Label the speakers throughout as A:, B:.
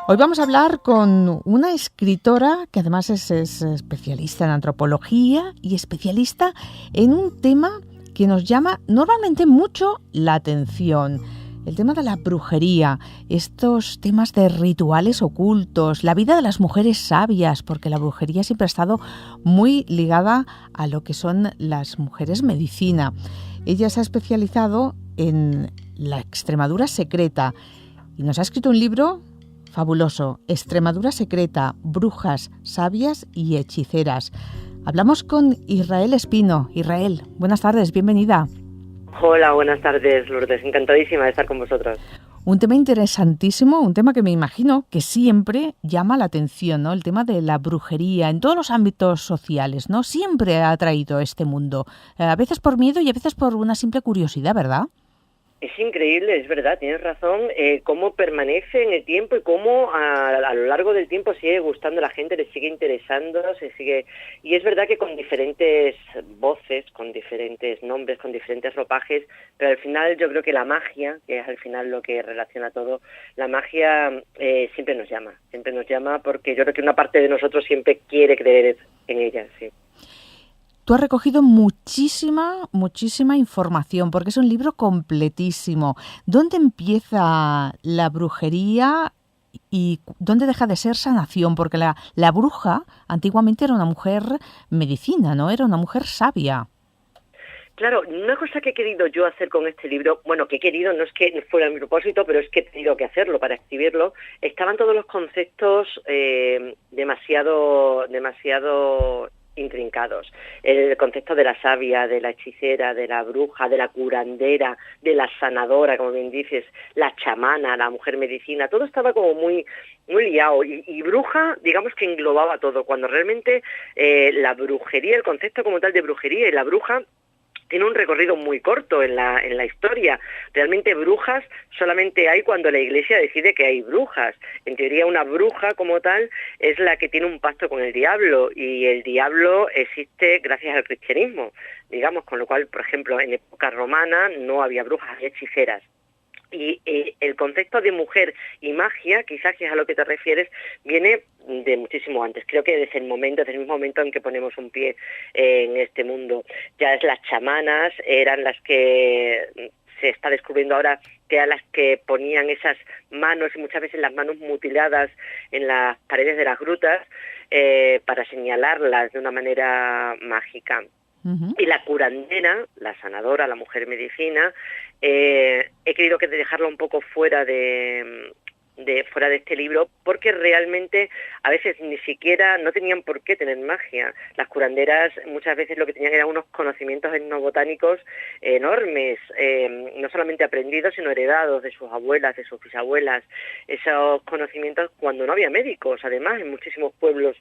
A: Hoy vamos a hablar con una escritora que además es especialista en antropología y especialista en un tema que nos llama normalmente mucho la atención. El tema de la brujería, estos temas de rituales ocultos, la vida de las mujeres sabias, porque la brujería siempre ha estado muy ligada a lo que son las mujeres medicina. Ella se ha especializado en la Extremadura secreta y nos ha escrito un libro fabuloso, Extremadura secreta, brujas, sabias y hechiceras. Hablamos con Israel Espino. Israel, buenas tardes, bienvenida.
B: Hola, buenas tardes, Lourdes. Encantadísima de estar con vosotros.
A: Un tema interesantísimo, un tema que me imagino que siempre llama la atención, ¿no? El tema de la brujería en todos los ámbitos sociales, ¿no? Siempre ha atraído este mundo, a veces por miedo y a veces por una simple curiosidad, ¿verdad?
B: Es increíble, es verdad, tienes razón, cómo permanece en el tiempo y cómo a lo largo del tiempo sigue gustando a la gente, le sigue interesando, y es verdad que con diferentes voces, con diferentes nombres, con diferentes ropajes, pero al final yo creo que la magia, que es al final lo que relaciona todo, la magia siempre nos llama porque yo creo que una parte de nosotros siempre quiere creer en ella, sí.
A: Tú has recogido muchísima información, porque es un libro completísimo. ¿Dónde empieza la brujería y dónde deja de ser sanación? Porque la bruja antiguamente era una mujer medicina, ¿no? Era una mujer sabia.
B: Claro, una cosa que he querido yo hacer con este libro, bueno, que he querido, no es que fuera mi propósito, pero es que he tenido que hacerlo para escribirlo, estaban todos los conceptos demasiado intrincados. El concepto de la sabia, de la hechicera, de la bruja, de la curandera, de la sanadora, como bien dices, la chamana, la mujer medicina, todo estaba como muy liado y bruja, digamos que englobaba todo, cuando realmente la brujería, el concepto como tal de brujería y la bruja tiene un recorrido muy corto en la historia. Realmente brujas solamente hay cuando la Iglesia decide que hay brujas. En teoría una bruja como tal es la que tiene un pacto con el diablo y el diablo existe gracias al cristianismo, digamos, con lo cual, por ejemplo, en época romana no había brujas, había hechiceras. Y el concepto de mujer y magia, quizás que es a lo que te refieres, viene de muchísimo antes. Creo que desde el mismo momento en que ponemos un pie en este mundo. Ya es las chamanas, eran las que se está descubriendo ahora que eran las que ponían esas manos, y muchas veces las manos mutiladas en las paredes de las grutas, para señalarlas de una manera mágica.
A: Uh-huh.
B: Y la curandera, la sanadora, la mujer medicina, he querido que dejarla un poco fuera de este libro, porque realmente a veces ni siquiera no tenían por qué tener magia. Las curanderas muchas veces lo que tenían eran unos conocimientos etnobotánicos enormes, no solamente aprendidos, sino heredados de sus abuelas, de sus bisabuelas. Esos conocimientos cuando no había médicos, además, en muchísimos pueblos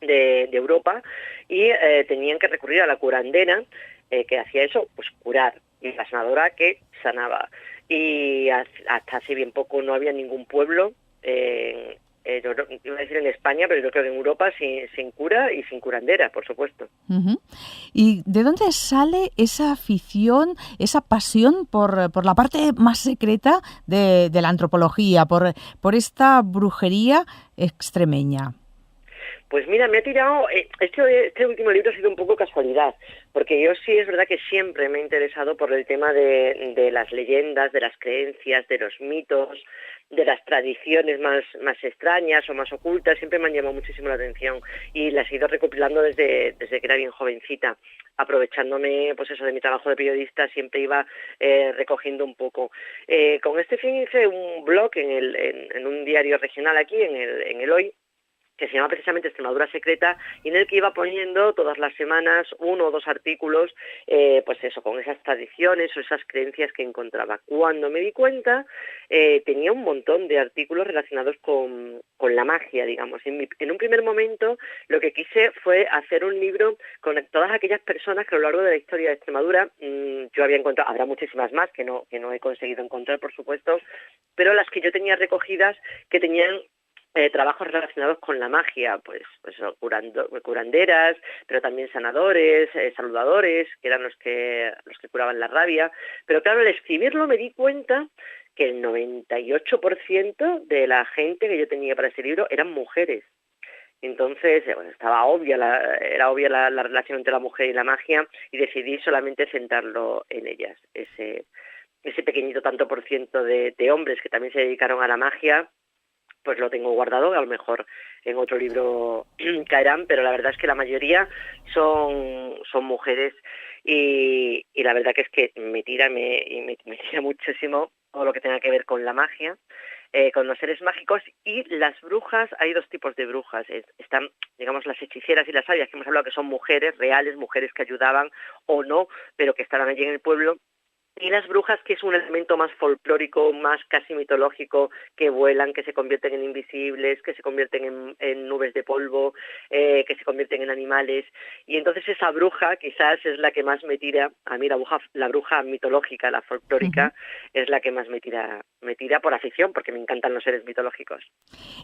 B: de Europa, y tenían que recurrir a la curandera, que hacía eso, pues curar, y la sanadora que sanaba. Y hasta hace bien poco no había ningún pueblo, yo iba a decir en España, pero yo creo que en Europa sin cura y sin curandera, por supuesto.
A: Uh-huh. ¿Y de dónde sale esa afición, esa pasión por la parte más secreta de la antropología, por esta brujería extremeña?
B: Pues mira, me ha tirado, este último libro ha sido un poco casualidad, porque yo sí es verdad que siempre me he interesado por el tema de las leyendas, de las creencias, de los mitos, de las tradiciones más extrañas o más ocultas, siempre me han llamado muchísimo la atención y las he ido recopilando desde que era bien jovencita, aprovechándome pues eso de mi trabajo de periodista, siempre iba recogiendo un poco. Con este fin hice un blog en un diario regional aquí, en el Hoy, que se llama precisamente Extremadura Secreta, y en el que iba poniendo todas las semanas 1 o 2 artículos, pues eso, con esas tradiciones o esas creencias que encontraba. Cuando me di cuenta, tenía un montón de artículos relacionados con la magia, digamos. En un primer momento, lo que quise fue hacer un libro con todas aquellas personas que a lo largo de la historia de Extremadura, yo había encontrado, habrá muchísimas más que no he conseguido encontrar, por supuesto, pero las que yo tenía recogidas que tenían trabajos relacionados con la magia, pues curanderas, pero también sanadores, saludadores, que eran los que curaban la rabia. Pero claro, al escribirlo me di cuenta que el 98% de la gente que yo tenía para ese libro eran mujeres. Entonces, bueno, era obvia la relación entre la mujer y la magia, y decidí solamente centrarlo en ellas. Ese pequeñito tanto por ciento de hombres que también se dedicaron a la magia, pues lo tengo guardado, a lo mejor en otro libro caerán, pero la verdad es que la mayoría son mujeres, y la verdad que es que me tira muchísimo todo lo que tenga que ver con la magia, con los seres mágicos y las brujas. Hay dos tipos de brujas. Están, digamos, las hechiceras y las sabias, que hemos hablado, que son mujeres reales, mujeres que ayudaban o no, pero que estaban allí en el pueblo. Y las brujas, que es un elemento más folclórico, más casi mitológico, que vuelan, que se convierten en invisibles, que se convierten en nubes de polvo, que se convierten en animales. Y entonces esa bruja quizás es la que más me tira. A mí la bruja mitológica, la folclórica, es la que más me tira por afición, porque me encantan los seres mitológicos.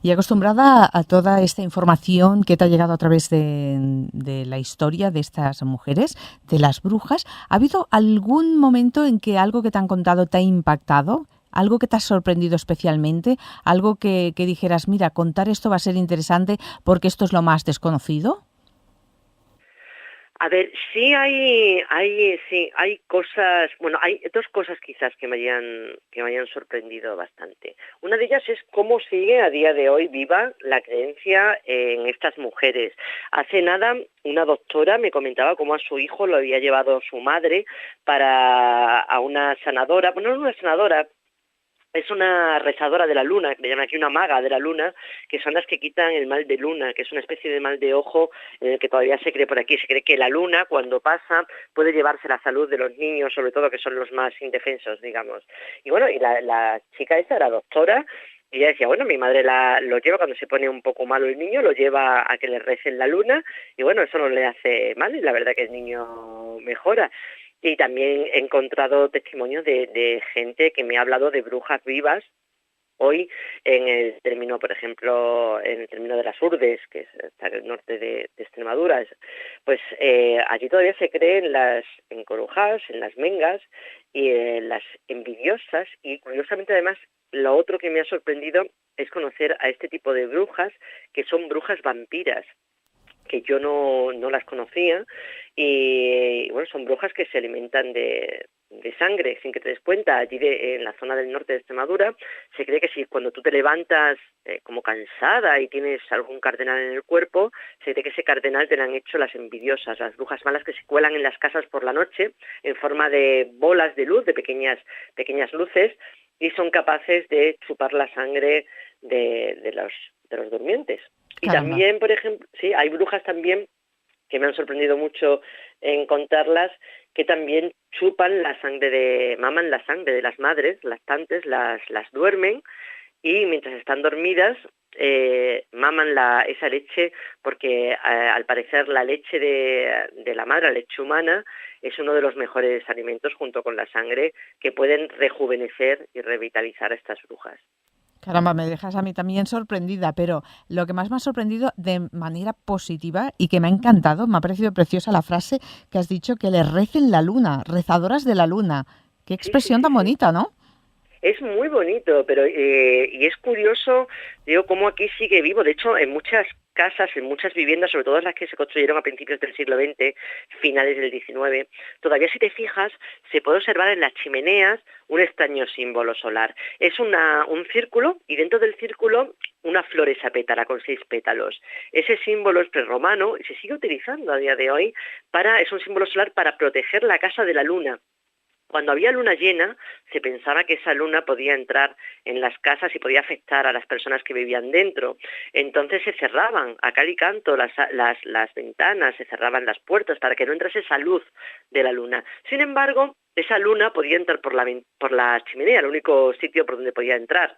A: Y acostumbrada a toda esta información que te ha llegado a través de la historia de estas mujeres, de las brujas, ¿ha habido algún momento en que algo que te han contado te ha impactado? ¿Algo que te ha sorprendido especialmente? ¿Algo que dijeras, mira, contar esto va a ser interesante porque esto es lo más desconocido?
B: A ver, sí hay cosas, bueno, hay dos cosas quizás que me hayan sorprendido bastante. Una de ellas es cómo sigue a día de hoy viva la creencia en estas mujeres. Hace nada una doctora me comentaba cómo a su hijo lo había llevado su madre a una sanadora, bueno, no una sanadora, es una rezadora de la luna, que le llaman aquí una maga de la luna, que son las que quitan el mal de luna, que es una especie de mal de ojo en el que todavía se cree por aquí. Se cree que la luna, cuando pasa, puede llevarse la salud de los niños, sobre todo que son los más indefensos, digamos. Y bueno, y la chica esa era doctora, y ella decía, bueno, mi madre lo lleva cuando se pone un poco malo el niño, lo lleva a que le recen la luna, y bueno, eso no le hace mal, y la verdad que el niño mejora. Y también he encontrado testimonios de gente que me ha hablado de brujas vivas. Hoy, en el término, por ejemplo, en el término de las Urdes, que está en el norte de Extremadura, pues allí todavía se cree en las encorujas, en las mengas y en las envidiosas. Y curiosamente, además, lo otro que me ha sorprendido es conocer a este tipo de brujas, que son brujas vampiras, que yo no las conocía, y bueno, son brujas que se alimentan de sangre sin que te des cuenta. Allí en la zona del norte de Extremadura se cree que si cuando tú te levantas como cansada y tienes algún cardenal en el cuerpo, se cree que ese cardenal te lo han hecho las envidiosas, las brujas malas, que se cuelan en las casas por la noche en forma de bolas de luz, de pequeñas luces, y son capaces de chupar la sangre de los durmientes. Y
A: Caramba.
B: también, por ejemplo, sí, hay brujas también que me han sorprendido mucho en contarlas, que también maman la sangre de las madres lactantes, las duermen, y mientras están dormidas maman esa leche, porque al parecer la leche de la madre, la leche humana, es uno de los mejores alimentos junto con la sangre que pueden rejuvenecer y revitalizar a estas brujas.
A: Caramba, me dejas a mí también sorprendida, pero lo que más me ha sorprendido de manera positiva y que me ha encantado, me ha parecido preciosa la frase que has dicho, que les recen la luna, rezadoras de la luna. Qué expresión tan
B: Sí.
A: bonita, ¿no?
B: Es muy bonito, pero y es curioso, digo, cómo aquí sigue vivo. De hecho, en muchas casas, en muchas viviendas, sobre todo las que se construyeron a principios del siglo XX, finales del XIX, todavía, si te fijas, se puede observar en las chimeneas un extraño símbolo solar. Es un círculo, y dentro del círculo una flor pétala con 6 pétalos. Ese símbolo es prerromano y se sigue utilizando a día de hoy es un símbolo solar para proteger la casa de la luna. Cuando había luna llena, se pensaba que esa luna podía entrar en las casas y podía afectar a las personas que vivían dentro. Entonces se cerraban a cal y canto las ventanas, se cerraban las puertas para que no entrase esa luz de la luna. Sin embargo, esa luna podía entrar por la chimenea, el único sitio por donde podía entrar.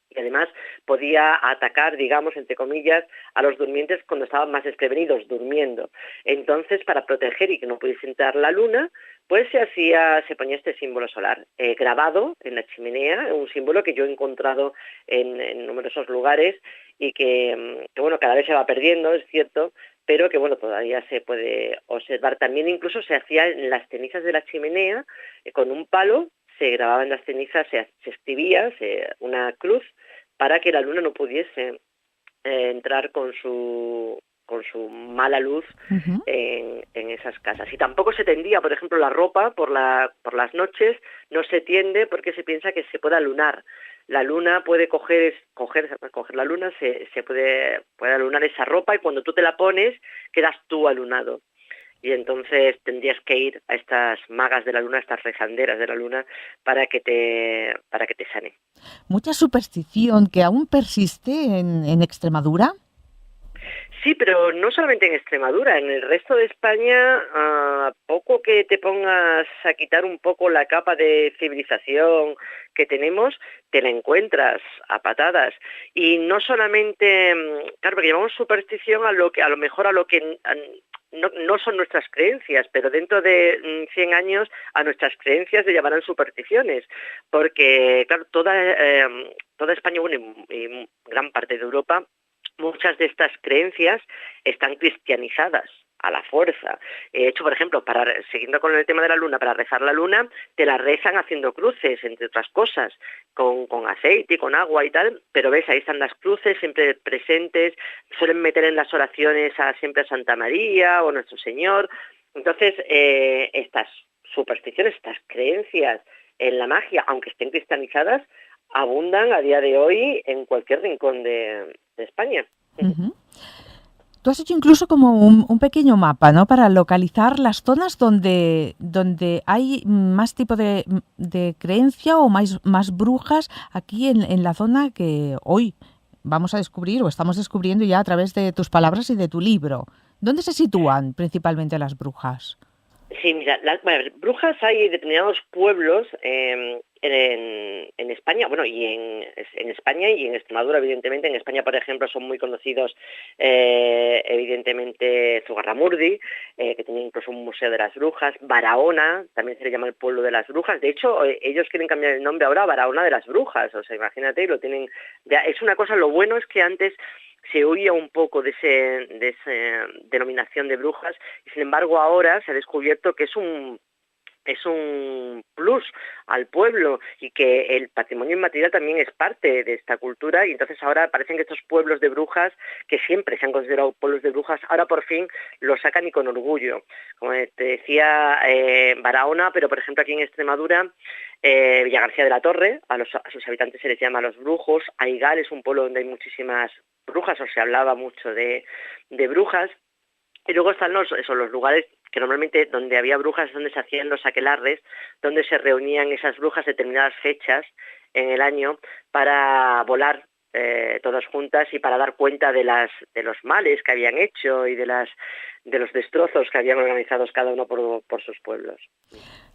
B: Y además podía atacar, digamos, entre comillas, a los durmientes cuando estaban más desprevenidos, durmiendo. Entonces, para proteger y que no pudiese entrar la luna, pues se ponía este símbolo solar grabado en la chimenea, un símbolo que yo he encontrado en numerosos lugares y que, bueno, cada vez se va perdiendo, es cierto, pero que, bueno, todavía se puede observar. También incluso se hacía en las cenizas de la chimenea, con un palo se grababan las cenizas, se escribía una cruz para que la luna no pudiese entrar con su mala luz
A: Ujú.
B: en esas casas. Y tampoco se tendía, por ejemplo, la ropa por las noches, no se tiende porque se piensa que se puede alunar. La luna puede coger la luna, se puede alunar esa ropa y cuando tú te la pones quedas tú alunado. Y entonces tendrías que ir a estas magas de la luna, estas rezanderas de la luna, para que te sane.
A: Mucha superstición que aún persiste en Extremadura.
B: Sí, pero no solamente en Extremadura, en el resto de España, a poco que te pongas a quitar un poco la capa de civilización que tenemos, te la encuentras a patadas. Y no solamente, claro, porque llamamos superstición a lo mejor a lo que no son nuestras creencias, pero dentro de 100 años a nuestras creencias le llamarán supersticiones, porque claro, toda España, bueno, y gran parte de Europa, muchas de estas creencias están cristianizadas a la fuerza. De hecho, por ejemplo, siguiendo con el tema de la luna, para rezar la luna, te la rezan haciendo cruces, entre otras cosas, con aceite y con agua y tal, pero ves, ahí están las cruces siempre presentes, suelen meter en las oraciones siempre a Santa María o Nuestro Señor. Entonces, estas supersticiones, estas creencias en la magia, aunque estén cristianizadas, abundan a día de hoy en cualquier rincón de España.
A: Ujú. Tú has hecho incluso como un pequeño mapa, ¿no? Para localizar las zonas donde hay más tipo de creencia o más brujas aquí en la zona que hoy vamos a descubrir o estamos descubriendo ya a través de tus palabras y de tu libro. ¿Dónde se sitúan principalmente las brujas?
B: Sí, mira, bueno, brujas hay en determinados pueblos en España, bueno, y en España y en Extremadura, evidentemente. En España, por ejemplo, son muy conocidos, evidentemente, Zugarramurdi, que tiene incluso un museo de las brujas. Barahona, también se le llama el pueblo de las brujas. De hecho, ellos quieren cambiar el nombre ahora a Barahona de las brujas. O sea, imagínate, lo tienen. Ya, es una cosa, lo bueno es que antes se huía un poco de esa denominación de brujas y sin embargo ahora se ha descubierto que es un plus al pueblo y que el patrimonio inmaterial también es parte de esta cultura y entonces ahora parecen que estos pueblos de brujas, que siempre se han considerado pueblos de brujas, ahora por fin lo sacan y con orgullo. Como te decía, Barahona, pero por ejemplo aquí en Extremadura, Villagarcía de la Torre, a sus habitantes se les llama los brujos. Aigal es un pueblo donde hay muchísimas brujas, o se hablaba mucho de brujas. Y luego están los lugares que normalmente donde había brujas es donde se hacían los aquelarres, donde se reunían esas brujas determinadas fechas en el año para volar todas juntas y para dar cuenta de los males que habían hecho y de los destrozos que habían organizado cada uno por sus pueblos.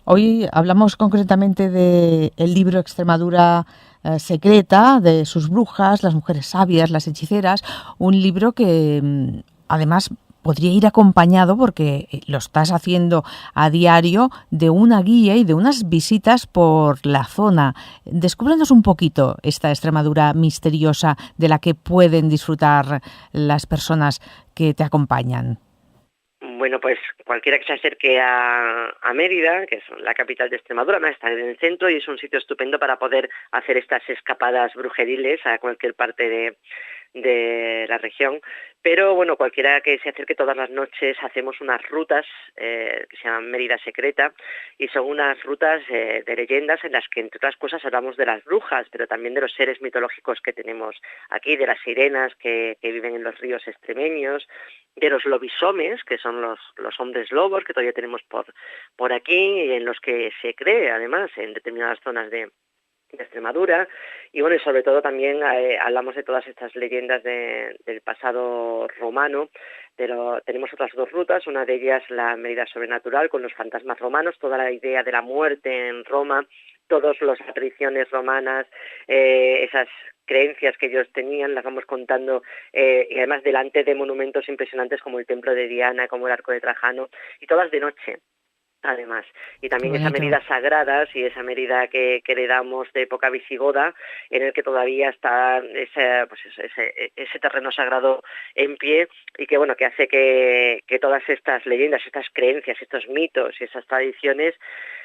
A: Hoy hablamos concretamente del libro Extremadura secreta, de sus brujas, las mujeres sabias, las hechiceras, un libro que además podría ir acompañado, porque lo estás haciendo a diario, de una guía y de unas visitas por la zona. Descúbrenos un poquito esta Extremadura misteriosa de la que pueden disfrutar las personas que te acompañan.
B: Bueno, pues cualquiera que se acerque a Mérida, que es la capital de Extremadura, está en el centro y es un sitio estupendo para poder hacer estas escapadas brujeriles a cualquier parte de la región, pero bueno, cualquiera que se acerque todas las noches hacemos unas rutas que se llaman Mérida Secreta y son unas rutas de leyendas en las que entre otras cosas hablamos de las brujas, pero también de los seres mitológicos que tenemos aquí, de las sirenas que viven en los ríos extremeños, de los lobisomes, que son los hombres lobos que todavía tenemos por aquí y en los que se cree además en determinadas zonas de Extremadura, y bueno, y sobre todo también hablamos de todas estas leyendas del pasado romano, pero tenemos otras dos rutas, una de ellas la Mérida sobrenatural con los fantasmas romanos, toda la idea de la muerte en Roma, todas las tradiciones romanas, esas creencias que ellos tenían, las vamos contando, y además delante de monumentos impresionantes como el Templo de Diana, como el Arco de Trajano, y todas de noche. Además, y
A: Qué
B: también esa
A: bonito.
B: Mérida sagrada, y esa Mérida que heredamos de época visigoda, en el que todavía está ese terreno sagrado en pie y que bueno, que hace que todas estas leyendas, estas creencias, estos mitos y esas tradiciones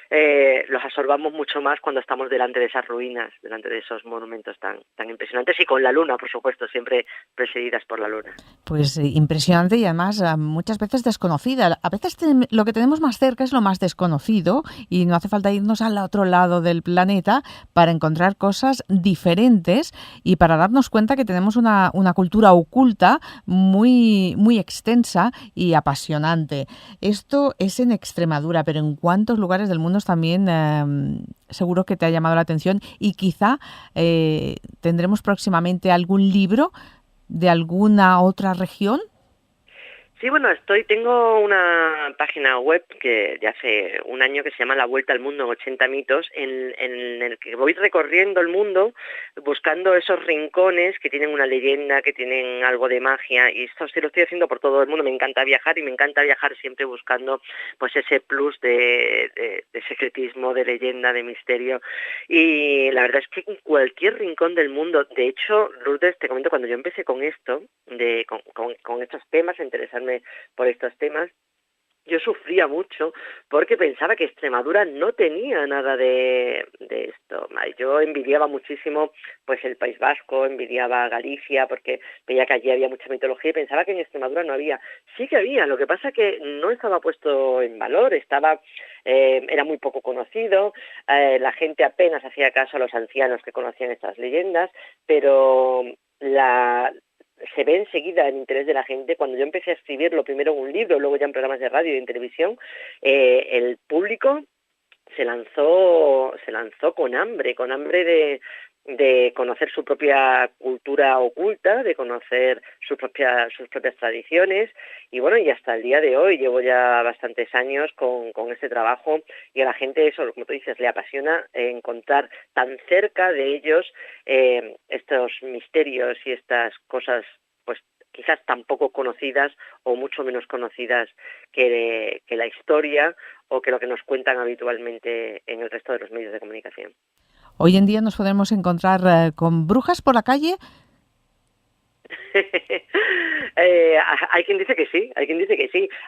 B: los absorbamos mucho más cuando estamos delante de esas ruinas, delante de esos monumentos tan impresionantes, y con la luna, por supuesto, siempre precedidas por la luna.
A: Pues impresionante, y además muchas veces desconocida. A veces lo que tenemos más cerca es lo más desconocido y no hace falta irnos al otro lado del planeta para encontrar cosas diferentes y para darnos cuenta que tenemos una cultura oculta muy extensa y apasionante. Esto es en Extremadura, pero ¿en cuántos lugares del mundo también seguro que te ha llamado la atención? Y quizá tendremos próximamente algún libro de alguna otra región.
B: Sí, bueno, tengo una página web que ya hace un año que se llama La Vuelta al Mundo en 80 mitos, en el que voy recorriendo el mundo buscando esos rincones que tienen una leyenda, que tienen algo de magia, y esto sí lo estoy haciendo por todo el mundo. Me encanta viajar, y me encanta viajar siempre buscando pues ese plus de secretismo, de leyenda, de misterio, y la verdad es que en cualquier rincón del mundo. De hecho, Lourdes, te comento, cuando yo empecé con esto, con estos temas, a interesarme por estos temas, yo sufría mucho porque pensaba que Extremadura no tenía nada de esto. Yo envidiaba muchísimo pues el País Vasco, envidiaba Galicia, porque veía que allí había mucha mitología y pensaba que en Extremadura no había. Sí que había, lo que pasa que no estaba puesto en valor, era muy poco conocido, la gente apenas hacía caso a los ancianos que conocían estas leyendas, pero se ve enseguida el interés de la gente. Cuando yo empecé a escribirlo, primero en un libro, luego ya en programas de radio y en televisión, el público se lanzó con hambre de conocer su propia cultura oculta, de conocer sus propias tradiciones, y bueno, y hasta el día de hoy llevo ya bastantes años con este trabajo, y a la gente eso, como tú dices, le apasiona encontrar tan cerca de ellos estos misterios y estas cosas pues quizás tan poco conocidas o mucho menos conocidas que la historia o que lo que nos cuentan habitualmente en el resto de los medios de comunicación.
A: Hoy en día nos podemos encontrar con brujas por la calle.
B: Hay quien dice que sí,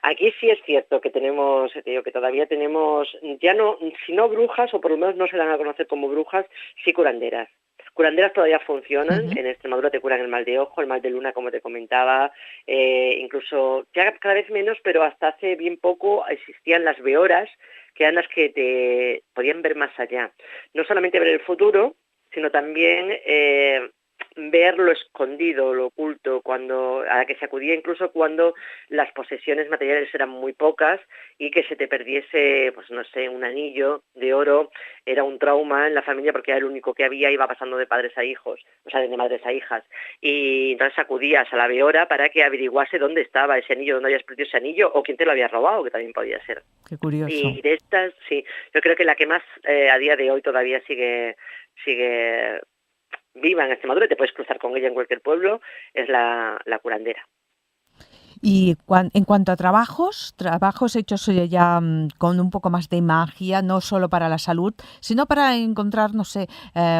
B: Aquí sí es cierto que que todavía tenemos, ya no, si no brujas, o por lo menos no se dan a conocer como brujas, sí curanderas. Curanderas todavía funcionan. En Extremadura te curan el mal de ojo, el mal de luna, como te comentaba, incluso ya cada vez menos, pero hasta hace bien poco existían las veoras, que eran las que te podían ver más allá. No solamente ver el futuro, sino también ver lo escondido, lo oculto, a la que se acudía incluso cuando las posesiones materiales eran muy pocas, y que se te perdiese, pues no sé, un anillo de oro era un trauma en la familia porque era el único que había, iba pasando de padres a hijos, o sea, de madres a hijas, y entonces acudías a la veora para que averiguase dónde estaba ese anillo, dónde habías perdido ese anillo, o quién te lo había robado, que también podía ser.
A: Qué curioso.
B: Y de estas, sí, yo creo que la que más a día de hoy todavía sigue viva en Extremadura, te puedes cruzar con ella en cualquier pueblo, es la curandera.
A: Y en cuanto a trabajos hechos ya con un poco más de magia, no solo para la salud, sino para encontrar, no sé,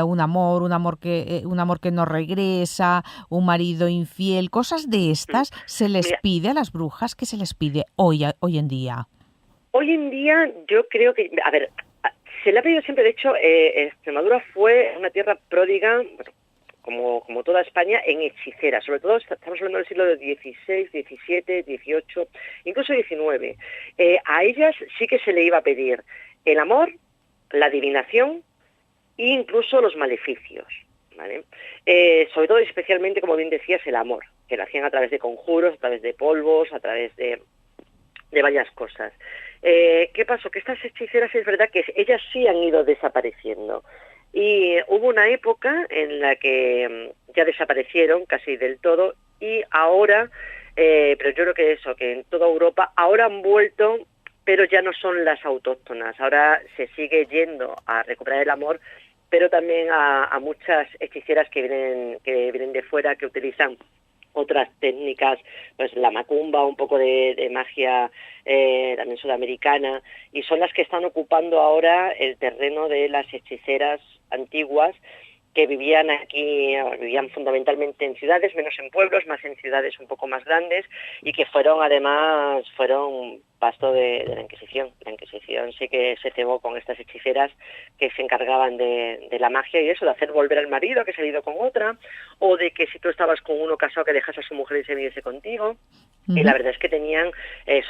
A: un amor que no regresa, un marido infiel, cosas de estas, ¿se les pide a las brujas? ¿Qué se les pide hoy en día?
B: Hoy en día yo creo que, a ver, se le ha pedido siempre. De hecho, Extremadura fue una tierra pródiga, como toda España, en hechiceras. Sobre todo estamos hablando del siglo XVI, XVII, XVIII, incluso XIX. A ellas sí que se le iba a pedir el amor, la adivinación e incluso los maleficios, ¿vale? Sobre todo, especialmente, como bien decías, el amor, que lo hacían a través de conjuros, a través de polvos, a través de varias cosas. ¿Qué pasó? Que estas hechiceras, es verdad que ellas sí han ido desapareciendo, y hubo una época en la que ya desaparecieron casi del todo, y ahora, pero yo creo que en toda Europa ahora han vuelto, pero ya no son las autóctonas. Ahora se sigue yendo a recuperar el amor, pero también a muchas hechiceras que vienen de fuera, que utilizan otras técnicas, pues la macumba, un poco de magia también sudamericana, y son las que están ocupando ahora el terreno de las hechiceras antiguas, que vivían fundamentalmente en ciudades, menos en pueblos, más en ciudades un poco más grandes, y que fueron pasto de la Inquisición. La Inquisición sí que se cebó con estas hechiceras que se encargaban de la magia y eso, de hacer volver al marido que se ha ido con otra, o de que si tú estabas con uno casado que dejas a su mujer y se viniese contigo. Y la verdad es que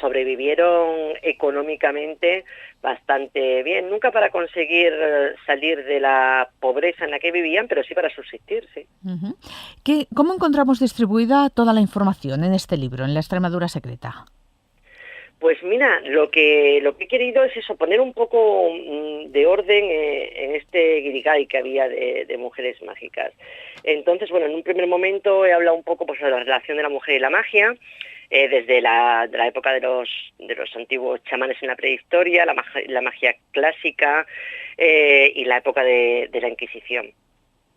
B: sobrevivieron económicamente bastante bien, nunca para conseguir salir de la pobreza en la que vivían, pero sí para subsistir, sí.
A: ¿Cómo encontramos distribuida toda la información en este libro, en La Extremadura secreta?
B: Pues mira, lo que he querido es eso, poner un poco de orden en este guirigay que había de mujeres mágicas. Entonces, bueno, en un primer momento he hablado un poco pues, de la relación de la mujer y la magia, desde la época de los antiguos chamanes en la prehistoria, la magia clásica y la época de la Inquisición.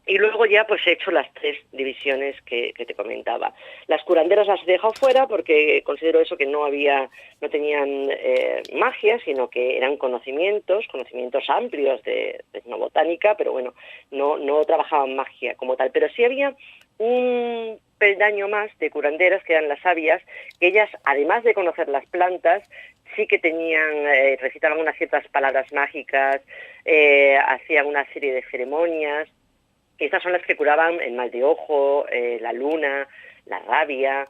B: Y luego ya pues he hecho las 3 divisiones que te comentaba. Las curanderas las he dejado fuera porque considero eso que no tenían magia, sino que eran conocimientos amplios de etnobotánica, pero bueno, no trabajaban magia como tal. Pero sí había un peldaño más de curanderas, que eran las sabias, que ellas, además de conocer las plantas, sí que recitaban unas ciertas palabras mágicas, hacían una serie de ceremonias. Estas son las que curaban el mal de ojo, la luna, la rabia.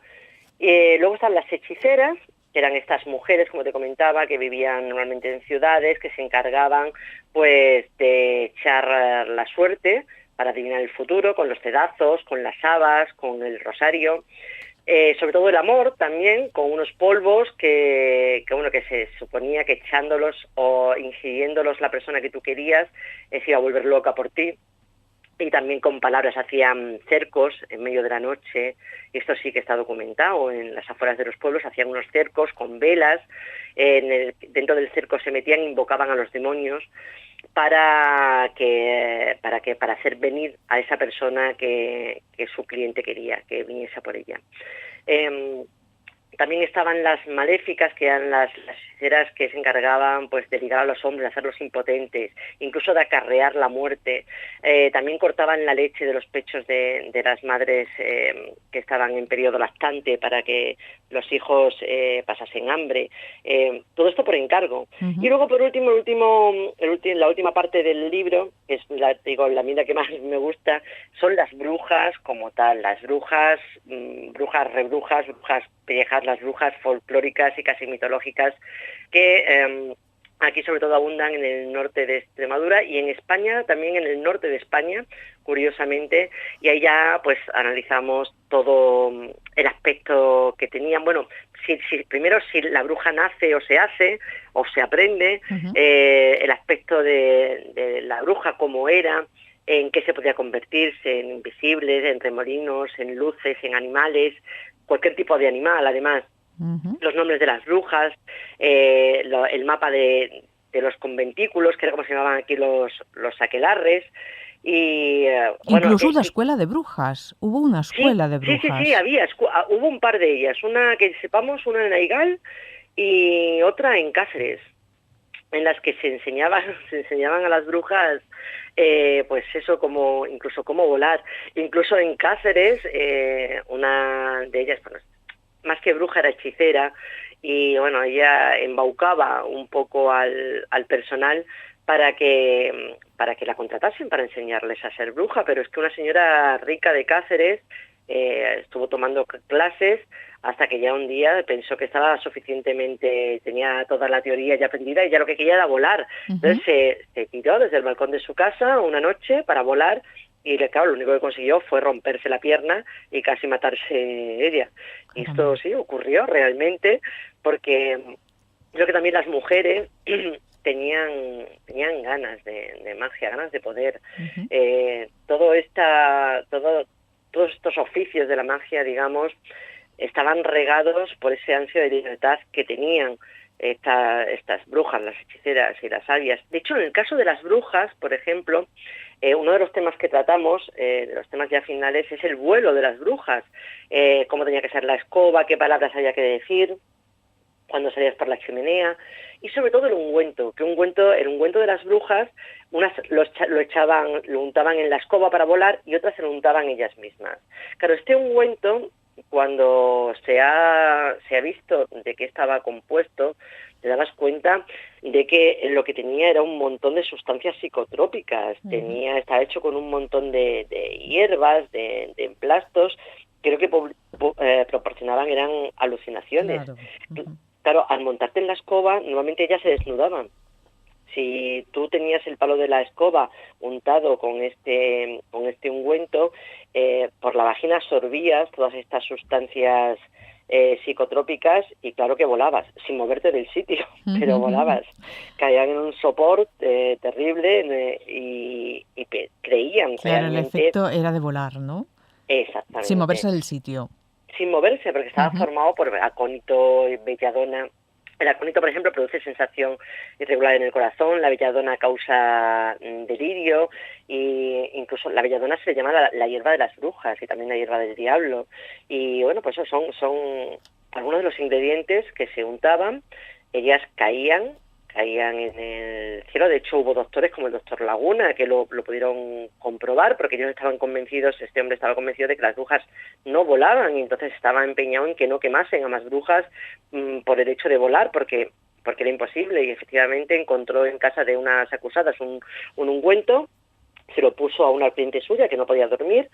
B: Luego están las hechiceras, que eran estas mujeres, como te comentaba, que vivían normalmente en ciudades, que se encargaban pues de echar la suerte para adivinar el futuro, con los cedazos, con las habas, con el rosario. Sobre todo el amor también, con unos polvos que se suponía que echándolos o ingiriéndolos la persona que tú querías se iba a volver loca por ti. Y también con palabras hacían cercos en medio de la noche, y esto sí que está documentado, en las afueras de los pueblos hacían unos cercos con velas, dentro del cerco se metían, invocaban a los demonios para hacer venir a esa persona que su cliente quería, que viniese por ella. También estaban las maléficas, que eran las hechiceras que se encargaban pues de ligar a los hombres, de hacerlos impotentes, incluso de acarrear la muerte. También cortaban la leche de los pechos de las madres que estaban en periodo lactante para que los hijos pasasen hambre. Todo esto por encargo. Y luego, por último, la última parte del libro, que es la mía que más me gusta, son las brujas como tal, las brujas, rebrujas, brujas pellejas, las brujas folclóricas y casi mitológicas que aquí sobre todo abundan en el norte de Extremadura y en España, también en el norte de España, curiosamente, y ahí ya pues analizamos todo el aspecto que tenían. Bueno, primero si la bruja nace o se hace o se aprende, el aspecto de la bruja, cómo era, en qué se podía convertirse, en invisibles, en remolinos, en luces, en animales, cualquier tipo de animal, además. Los nombres de las brujas, el mapa de los conventículos, que era como se llamaban aquí los aquelarres, y
A: incluso una escuela de brujas. Hubo una escuela de brujas.
B: Sí, había, hubo un par de ellas, una que sepamos, una en Aigal y otra en Cáceres, en las que se enseñaban a las brujas pues eso, incluso cómo volar. Incluso en Cáceres, una de ellas, bueno, más que bruja era hechicera, y bueno, ella embaucaba un poco al personal para que la contratasen para enseñarles a ser bruja, pero es que una señora rica de Cáceres estuvo tomando clases hasta que ya un día pensó que estaba tenía toda la teoría ya aprendida y ya lo que quería era volar. Entonces se tiró desde el balcón de su casa una noche para volar y claro, lo único que consiguió fue romperse la pierna y casi matarse ella. Y esto sí ocurrió realmente, porque creo que también las mujeres tenían ganas de magia, ganas de poder. Todos estos oficios de la magia, digamos, estaban regados por ese ansia de libertad que tenían estas brujas, las hechiceras y las sabias. De hecho, en el caso de las brujas, por ejemplo, uno de los temas que tratamos, de los temas ya finales, es el vuelo de las brujas. Cómo tenía que ser la escoba, qué palabras había que decir, cuando salías por la chimenea, y sobre todo el ungüento, el ungüento de las brujas, unas lo untaban en la escoba para volar y otras se lo untaban ellas mismas. Claro, este ungüento cuando se ha visto de qué estaba compuesto, te dabas cuenta de que lo que tenía era un montón de sustancias psicotrópicas. Estaba hecho con un montón de hierbas, de emplastos, creo que proporcionaban, eran alucinaciones.
A: Claro.
B: Claro, al montarte en la escoba, normalmente ellas se desnudaban. Si tú tenías el palo de la escoba untado con este ungüento, por la vagina absorbías todas estas sustancias psicotrópicas y claro que volabas, sin moverte del sitio, pero volabas. Caían en un sopor terrible y creían
A: Claro, el
B: realmente...
A: efecto era de volar, ¿no?
B: Exactamente.
A: Sin moverse del sitio.
B: Sin moverse, porque estaba formado por acónito y belladona. El acónito, por ejemplo, produce sensación irregular en el corazón, la belladona causa delirio, y incluso la belladona se le llama la hierba de las brujas y también la hierba del diablo. Y bueno, pues eso son algunos de los ingredientes que se untaban. Ellas caían en el cielo. De hecho, hubo doctores como el doctor Laguna que lo pudieron comprobar, porque ellos estaban convencidos, este hombre estaba convencido de que las brujas no volaban, y entonces estaba empeñado en que no quemasen a más brujas por el hecho de volar, porque era imposible, y efectivamente encontró en casa de unas acusadas un ungüento, se lo puso a una cliente suya que no podía dormir,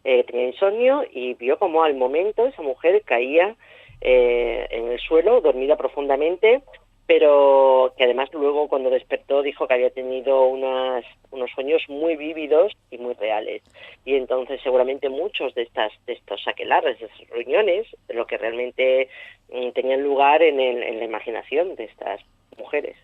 B: tenía insomnio, y vio como al momento esa mujer caía en el suelo, dormida profundamente, pero que además luego cuando despertó dijo que había tenido unos sueños muy vívidos y muy reales. Y entonces seguramente muchos de estos aquelarres, de esas reuniones, lo que realmente tenían lugar en la imaginación de estas mujeres.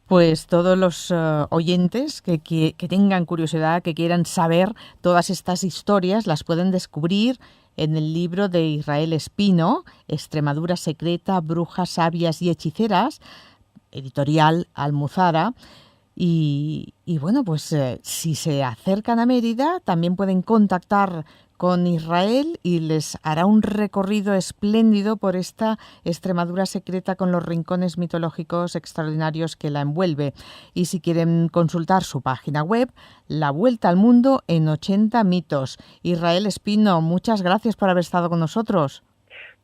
A: Pues todos los oyentes que tengan curiosidad, que quieran saber todas estas historias, las pueden descubrir en el libro de Israel Espino, Extremadura secreta, brujas, sabias y hechiceras, editorial Almuzara. Y bueno, pues si se acercan a Mérida, también pueden contactar con Israel y les hará un recorrido espléndido por esta Extremadura secreta con los rincones mitológicos extraordinarios que la envuelve. Y si quieren consultar su página web, La Vuelta al Mundo en 80 mitos. Israel Espino, muchas gracias por haber estado con nosotros.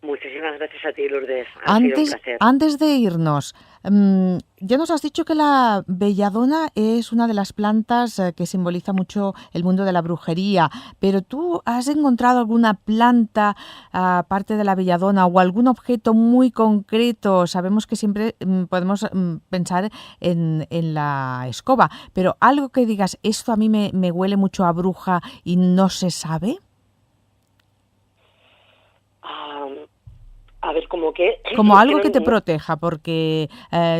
B: Muchísimas gracias a ti, Lourdes. Ha sido un placer.
A: Antes de irnos, ya nos has dicho que la belladona es una de las plantas que simboliza mucho el mundo de la brujería, pero ¿tú has encontrado alguna planta, aparte de la belladona, o algún objeto muy concreto? Sabemos que siempre podemos pensar en la escoba, pero algo que digas, esto a mí me huele mucho a bruja y no se sabe.
B: A ver, como que...
A: Como algo que te proteja, porque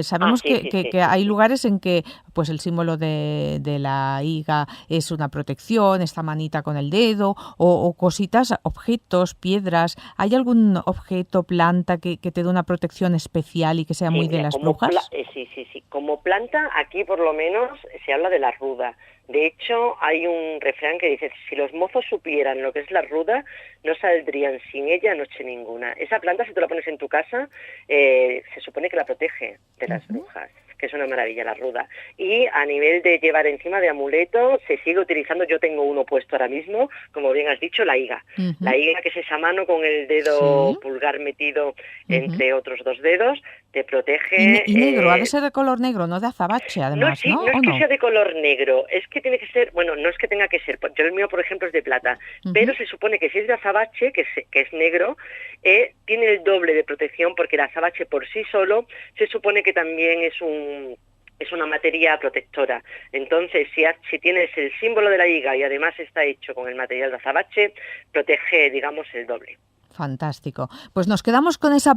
A: sabemos que hay lugares en que pues el símbolo de la higa es una protección, esta manita con el dedo, o cositas, objetos, piedras. ¿Hay algún objeto, planta que te dé una protección especial y que sea muy de las brujas?
B: Sí. Como planta, aquí por lo menos se habla de la ruda. De hecho, hay un refrán que dice, si los mozos supieran lo que es la ruda, no saldrían sin ella noche ninguna. Esa planta, si tú la pones en tu casa, se supone que la protege de las brujas, que es una maravilla la ruda. Y a nivel de llevar encima de amuleto, se sigue utilizando, yo tengo uno puesto ahora mismo, como bien has dicho, la higa. La higa, que es esa mano con el dedo pulgar metido entre otros dos dedos, te protege...
A: Y negro, ha de ser de color negro, no de azabache, además, ¿no?
B: No es que sea de color negro, es que tiene que ser, bueno, no es que tenga que ser, yo el mío, por ejemplo, es de plata, pero se supone que si es de azabache, que es negro, tiene el doble de protección, porque el azabache por sí solo se supone que también es una materia protectora. Entonces, si tienes el símbolo de la higa y además está hecho con el material de azabache, protege, digamos, el doble.
A: Fantástico. Pues nos quedamos con esa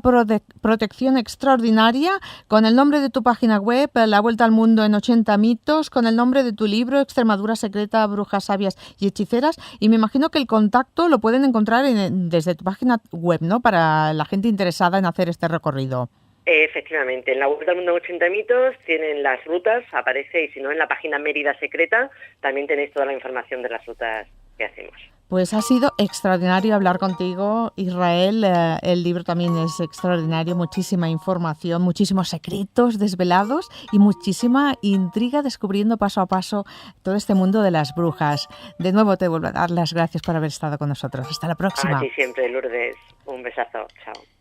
A: protección extraordinaria, con el nombre de tu página web, La Vuelta al Mundo en 80 mitos, con el nombre de tu libro, Extremadura secreta, brujas, sabias y hechiceras, y me imagino que el contacto lo pueden encontrar desde tu página web, ¿no?, para la gente interesada en hacer este recorrido.
B: Efectivamente, en La Vuelta al Mundo en 80 mitos tienen las rutas, aparece, y si no, en la página Mérida Secreta también tenéis toda la información de las rutas que hacemos.
A: Pues ha sido extraordinario hablar contigo, Israel. El libro también es extraordinario, muchísima información, muchísimos secretos desvelados y muchísima intriga descubriendo paso a paso todo este mundo de las brujas. De nuevo te vuelvo a dar las gracias por haber estado con nosotros. Hasta la próxima.
B: A ti siempre, Lourdes. Un besazo. Chao.